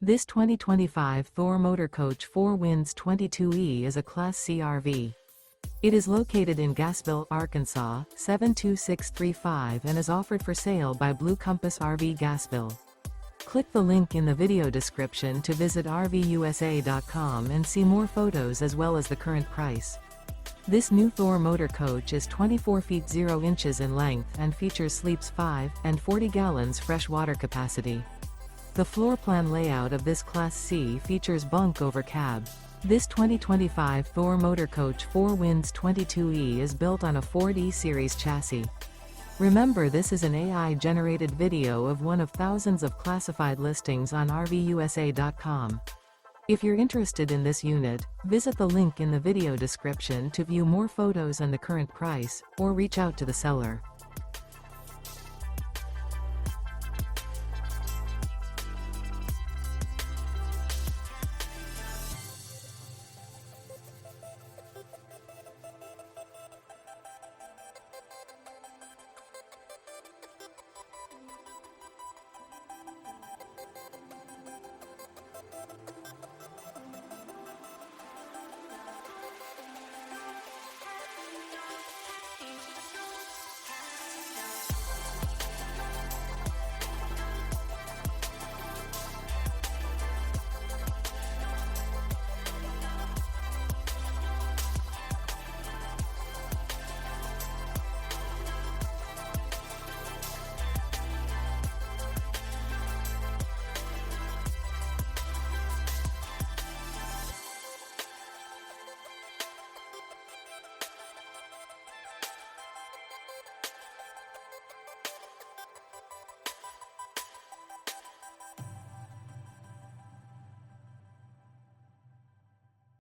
This 2025 Thor Motor Coach 4 Winds 22E is a Class C RV. It is located in Gassville, Arkansas, 72635 and is offered for sale by Blue Compass RV Gassville. Click the link in the video description to visit RVUSA.com and see more photos as well as the current price. This new Thor Motor Coach is 24 feet 0 inches in length and features sleeps 5 and 40 gallons fresh water capacity. The floor plan layout of this Class C features Bunk Over Cab. This 2025 Thor Motor Coach 4 Winds 22E is built on a Ford E-Series chassis. Remember, this is an AI-generated video of one of thousands of classified listings on RVUSA.com. If you're interested in this unit, visit the link in the video description to view more photos and the current price, or reach out to the seller.